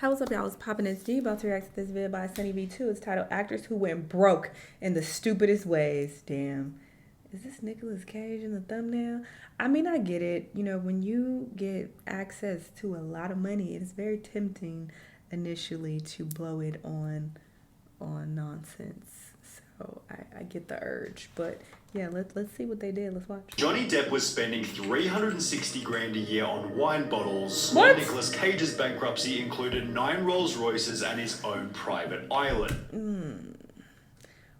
What's up, y'all? It's Poppin' and Steve. About to react to this video by Sunny V2. It's titled Actors Who Went Broke in the Stupidest Ways. Damn. Is this Nicolas Cage in the thumbnail? I mean, I get it. You know, when you get access to a lot of money, it is very tempting initially to blow it on nonsense. So I get the urge. But yeah, let's see what they did. Let's watch. Johnny Depp was spending $360 grand a year on wine bottles. What? Nicolas Cage's bankruptcy included 9 Rolls Royces and his own private island.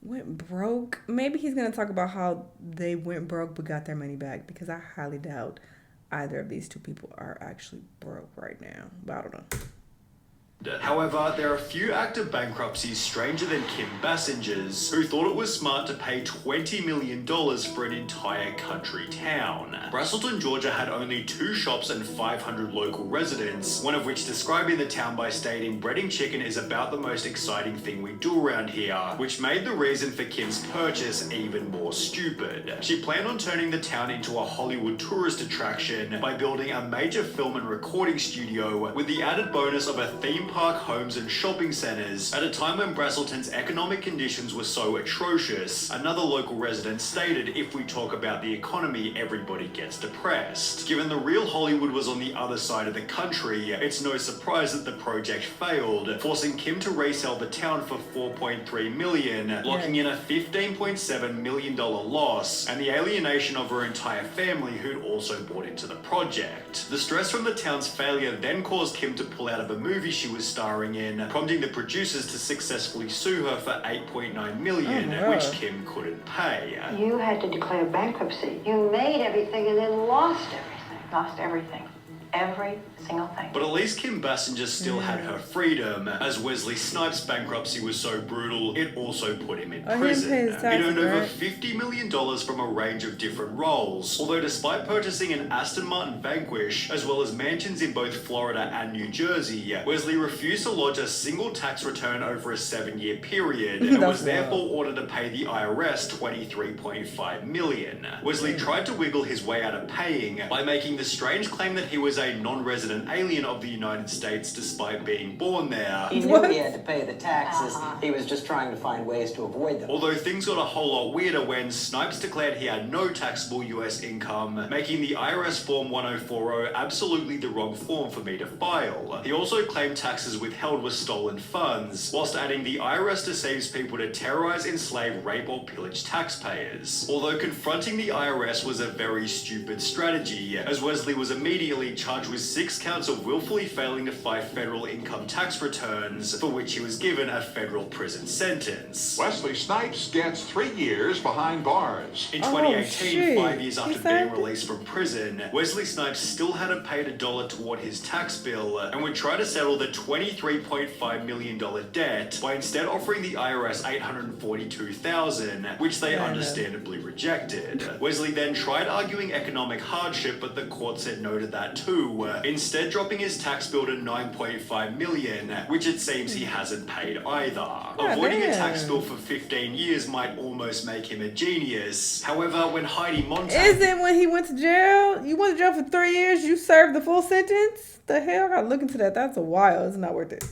Went broke. Maybe he's gonna talk about how they went broke but got their money back, because I highly doubt either of these two people are actually broke right now. But I don't know. However, there are few active bankruptcies stranger than Kim Basinger's, who thought it was smart to pay $20 million for an entire country town. Braselton, Georgia had only 2 shops and 500 local residents, one of which describing the town by stating, "Breading chicken is about the most exciting thing we do around here," which made the reason for Kim's purchase even more stupid. She planned on turning the town into a Hollywood tourist attraction by building a major film and recording studio with the added bonus of a theme park, homes and shopping centers at a time when Braselton's economic conditions were so atrocious. Another local resident stated, "If we talk about the economy, everybody gets depressed." Given the real Hollywood was on the other side of the country, it's no surprise that the project failed, forcing Kim to resell the town for $4.3 million, locking in a $15.7 million loss and the alienation of her entire family, who'd also bought into the project. The stress from the town's failure then caused Kim to pull out of a movie she was starring in, prompting the producers to successfully sue her for $8.9 million, which Kim couldn't pay. You had to declare bankruptcy. You made everything and then lost everything. Lost everything. Every single thing. But at least Kim Basinger still had her freedom, as Wesley Snipes' bankruptcy was so brutal, it also put him in prison. He earned over $50 million from a range of different roles, although despite purchasing an Aston Martin Vanquish, as well as mansions in both Florida and New Jersey, Wesley refused to lodge a single tax return over a 7-year period, and was therefore ordered to pay the IRS $23.5 million. Wesley tried to wiggle his way out of paying by making the strange claim that he was a non-resident alien of the United States despite being born there. He knew he had to pay the taxes. He was just trying to find ways to avoid them. Although things got a whole lot weirder when Snipes declared he had no taxable US income, making the IRS Form 1040 absolutely the wrong form for me to file. He also claimed taxes withheld were stolen funds, whilst adding the IRS deceives people to terrorize, enslave, rape or pillage taxpayers. Although confronting the IRS was a very stupid strategy, as Wesley was immediately charged with 6 counts of willfully failing to file federal income tax returns, for which he was given a federal prison sentence. Wesley Snipes gets 3 years behind bars. In 2018, 5 years after being released from prison, Wesley Snipes still hadn't paid $1 toward his tax bill and would try to settle the $23.5 million debt by instead offering the IRS $842,000, which they understandably rejected. Wesley then tried arguing economic hardship, but the court said no to that too, instead dropping his tax bill to $9.5 million, which it seems he hasn't paid either. Avoiding a tax bill for 15 years might almost make him a genius. However, when Heidi Montag... Isn't when he went to jail? You went to jail for 3 years, you served the full sentence? The hell? I gotta look into that. That's a while. It's not worth it.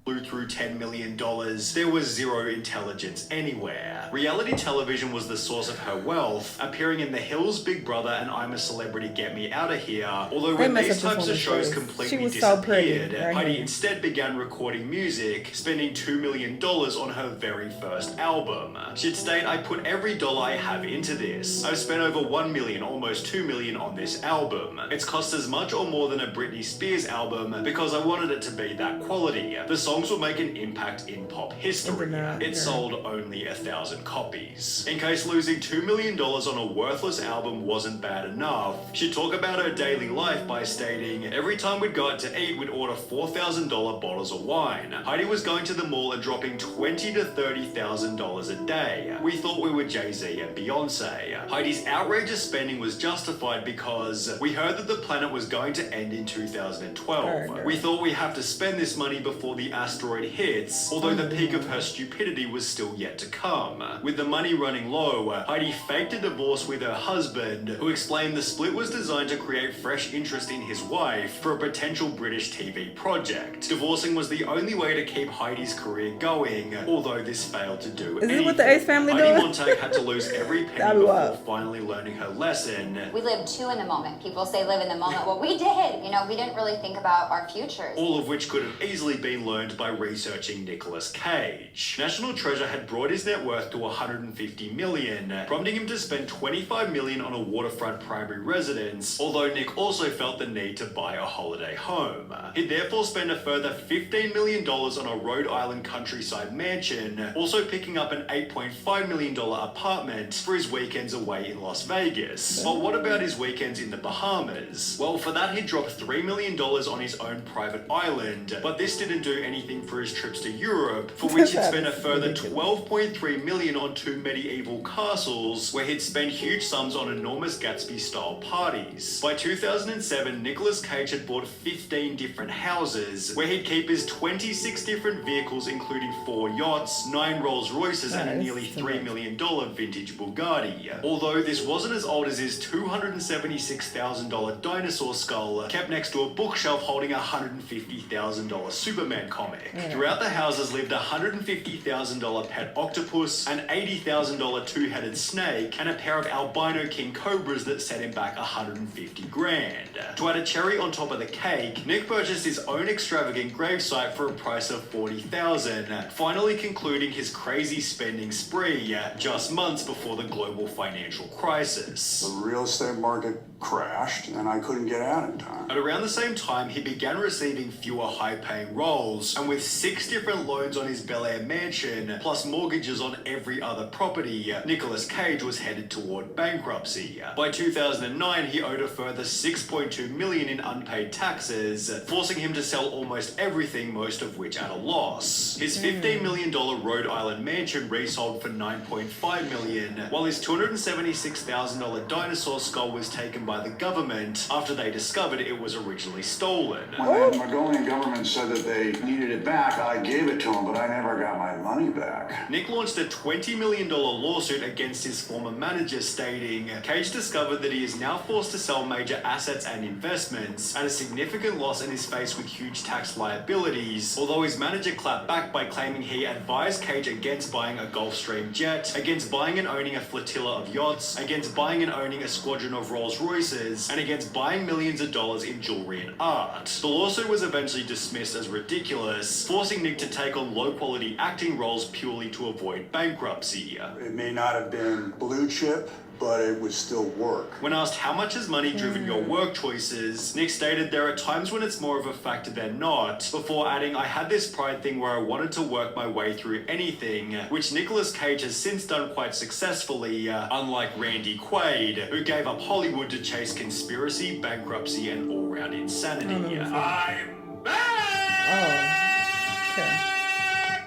Blew through $10 million, there was zero intelligence anywhere. Reality television was the source of her wealth, appearing in The Hills, Big Brother, and I'm a Celebrity, Get Me Outta Here. Although when these types of shows completely disappeared, Heidi instead began recording music, spending $2 million on her very first album. She'd state, "I put every dollar I have into this. I've spent over $1 million, almost $2 million on this album. It's cost as much or more than a Britney Spears album because I wanted it to be that quality. The songs will make an impact in pop history. It sold only 1,000 copies." In case losing $2 million on a worthless album wasn't bad enough, she'd talk about her daily life by stating, "Every time we'd go out to eat, we'd order $4,000 bottles of wine. Heidi was going to the mall and dropping $20,000 to $30,000 a day. We thought we were Jay-Z and Beyonce." Heidi's outrageous spending was justified because we heard that the planet was going to end in 2012. We thought we have to spend this money before the asteroid hits, although the peak of her stupidity was still yet to come. With the money running low, Heidi faked a divorce with her husband, who explained the split was designed to create fresh interest in his wife for a potential British TV project. Divorcing was the only way to keep Heidi's career going, although this failed to do anything. Is this what the Ace family Heidi doing? Montag had to lose every penny before finally learning her lesson. We live too in the moment. People say live in the moment. Well, we did. You know, we didn't really think about our futures. All of which could have easily been learned by researching Nicolas Cage. National Treasure had brought his net worth to $150 million, prompting him to spend $25 million on a waterfront primary residence, although Nick also felt the need to buy a holiday home. He'd therefore spend a further $15 million on a Rhode Island countryside mansion, also picking up an $8.5 million apartment for his weekends away in Las Vegas. But what about his weekends in the Bahamas? Well, for that he dropped $3 million on his own private island, but this didn't do anything for his trips to Europe, for which he'd spent a further $12.3 million on 2 medieval castles, where he'd spent huge sums on enormous Gatsby-style parties. By 2007, Nicolas Cage had bought 15 different houses, where he'd keep his 26 different vehicles, including 4 yachts, 9 Rolls Royces, and a nearly $3 million vintage Bugatti. Although this wasn't as old as his $276,000 dinosaur skull, kept next to a bookshelf holding a $150,000 Superman comic. Throughout the houses lived a $150,000 pet octopus, an $80,000 two-headed snake, and a pair of albino king cobras that set him back $150,000. To add a cherry on top of the cake, Nick purchased his own extravagant gravesite for a price of $40,000, finally concluding his crazy spending spree just months before the global financial crisis. The real estate market crashed and I couldn't get out in time. At around the same time, he began receiving fewer high-paying roles, and with 6 different loans on his Bel Air mansion, plus mortgages on every other property, Nicolas Cage was headed toward bankruptcy. By 2009, he owed a further $6.2 million in unpaid taxes, forcing him to sell almost everything, most of which at a loss. His $15 million Rhode Island mansion resold for $9.5 million, while his $276,000 dinosaur skull was taken by the government after they discovered it was originally stolen. When the Mongolian government said that they needed it back, I gave it to them, but I never got my money back. Nick launched a $20 million lawsuit against his former manager, stating, Cage discovered that he is now forced to sell major assets and investments at a significant loss and is faced with huge tax liabilities, although his manager clapped back by claiming he advised Cage against buying a Gulfstream jet, against buying and owning a flotilla of yachts, against buying and owning a squadron of Rolls Royces, and against buying millions of dollars in jewelry and art. The lawsuit was eventually dismissed as ridiculous, forcing Nick to take on low-quality acting roles purely to avoid bankruptcy. It may not have been blue chip, but it would still work. When asked how much has money driven your work choices, Nick stated there are times when it's more of a factor than not, before adding, I had this pride thing where I wanted to work my way through anything, which Nicolas Cage has since done quite successfully, unlike Randy Quaid, who gave up Hollywood to chase conspiracy, bankruptcy, and all-round insanity. I'm back! Oh, okay.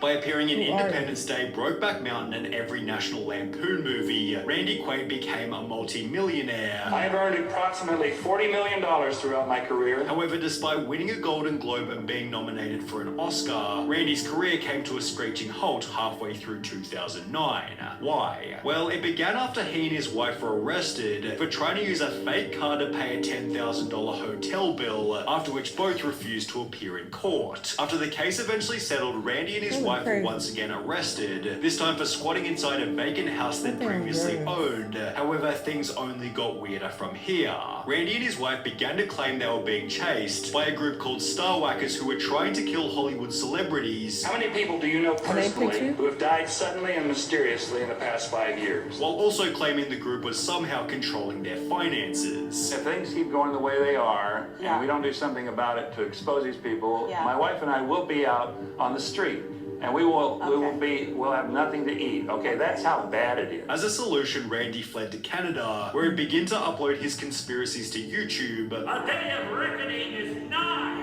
By appearing in Independence Day, Brokeback Mountain, and every National Lampoon movie, Randy Quaid became a multi-millionaire. I have earned approximately $40 million throughout my career. However, despite winning a Golden Globe and being nominated for an Oscar, Randy's career came to a screeching halt halfway through 2009. Why? Well, it began after he and his wife were arrested for trying to use a fake card to pay a $10,000 hotel bill, after which both refused to appear in court. After the case eventually settled, Randy and his wife were once again arrested, this time for squatting inside a vacant house they'd previously owned. However, things only got weirder from here. Randy and his wife began to claim they were being chased by a group called Starwhackers who were trying to kill Hollywood celebrities. How many people do you know personally who have died suddenly and mysteriously in the past 5 years? While also claiming the group was somehow controlling their finances. If things keep going the way they are, and we don't do something about it to expose these people, my wife and I will be out on the street. And we'll have nothing to eat. Okay, that's how bad it is. As a solution, Randy fled to Canada, where he'd begin to upload his conspiracies to YouTube. A day of reckoning is nigh.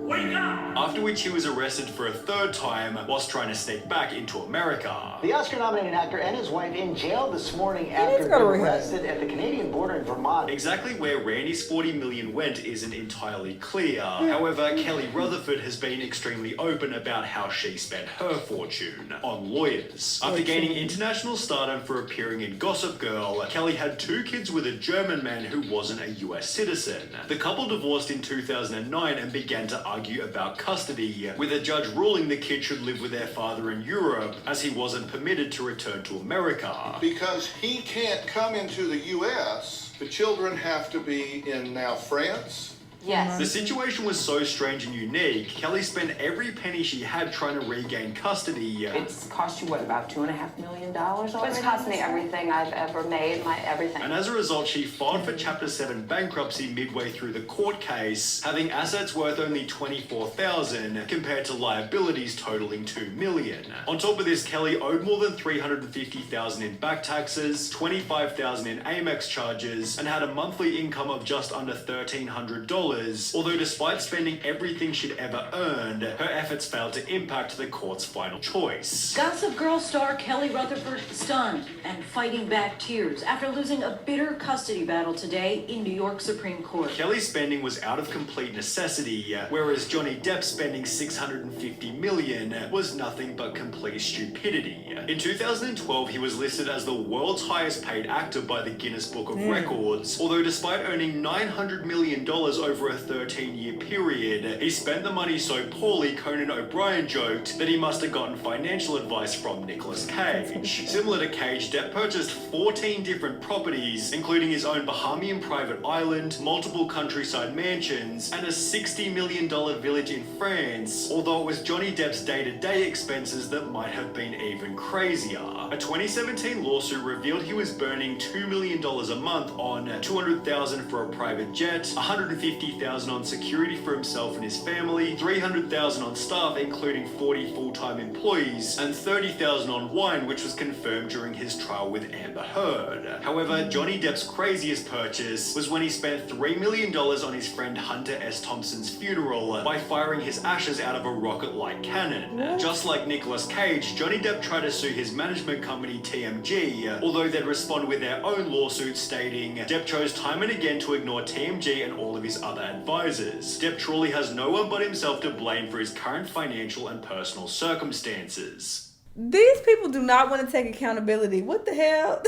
Wake up! After which he was arrested for a third time whilst trying to sneak back into America. The Oscar-nominated actor and his wife in jail this morning after being arrested at the Canadian border in Vermont. Exactly where Randy's $40 million went isn't entirely clear. However, Kelly Rutherford has been extremely open about how she spent her fortune on lawyers. After gaining international stardom for appearing in Gossip Girl, Kelly had 2 kids with a German man who wasn't a US citizen. The couple divorced in 2009 and began to argue about custody, with a judge ruling the kid should live with their father in Europe as he wasn't permitted to return to America. Because he can't come into the U.S., the children have to be in now France. Yes. The situation was so strange and unique, Kelly spent every penny she had trying to regain custody. It's cost you, what, about $2.5 million already? It's cost me everything I've ever made, everything. And as a result, she filed for Chapter 7 bankruptcy midway through the court case, having assets worth only $24,000 compared to liabilities totaling $2 million. On top of this, Kelly owed more than $350,000 in back taxes, $25,000 in Amex charges, and had a monthly income of just under $1,300. Although despite spending everything she'd ever earned, her efforts failed to impact the court's final choice. Gossip Girl star Kelly Rutherford stunned and fighting back tears after losing a bitter custody battle today in New York Supreme Court. Kelly's spending was out of complete necessity, whereas Johnny Depp's spending $650 million was nothing but complete stupidity. In 2012, he was listed as the world's highest paid actor by the Guinness Book of Records, although despite earning $900 million over a 13-year period, he spent the money so poorly Conan O'Brien joked that he must have gotten financial advice from Nicolas Cage. Similar to Cage, Depp purchased 14 different properties, including his own Bahamian private island, multiple countryside mansions, and a $60 million village in France, although it was Johnny Depp's day-to-day expenses that might have been even crazier. A 2017 lawsuit revealed he was burning $2 million a month on $200,000 for a private jet, $150,000 on security for himself and his family, $300,000 on staff including 40 full-time employees, and $30,000 on wine, which was confirmed during his trial with Amber Heard. However, Johnny Depp's craziest purchase was when he spent $3 million on his friend Hunter S. Thompson's funeral by firing his ashes out of a rocket-like cannon. Just like Nicolas Cage, Johnny Depp tried to sue his management company TMG, although they'd respond with their own lawsuit stating Depp chose time and again to ignore TMG and all of his other advisors. Depp truly has no one but himself to blame for his current financial and personal circumstances. These people do not want to take accountability. What the hell?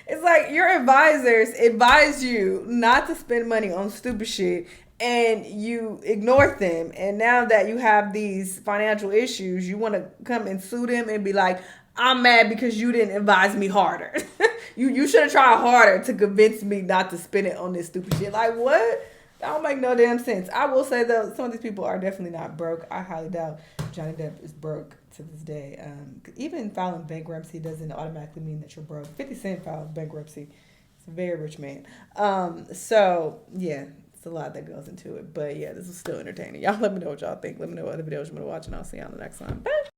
It's like your advisors advise you not to spend money on stupid shit and you ignore them. And now that you have these financial issues, you want to come and sue them and be like, I'm mad because you didn't advise me harder. You should have tried harder to convince me not to spend it on this stupid shit. Like, what? That don't make no damn sense. I will say, though, some of these people are definitely not broke. I highly doubt Johnny Depp is broke to this day. Even filing bankruptcy doesn't automatically mean that you're broke. 50 Cent filed bankruptcy. He's a very rich man. So, yeah, it's a lot that goes into it. But, yeah, this is still entertaining. Y'all let me know what y'all think. Let me know what other videos you want to watch, and I'll see you on the next one. Bye.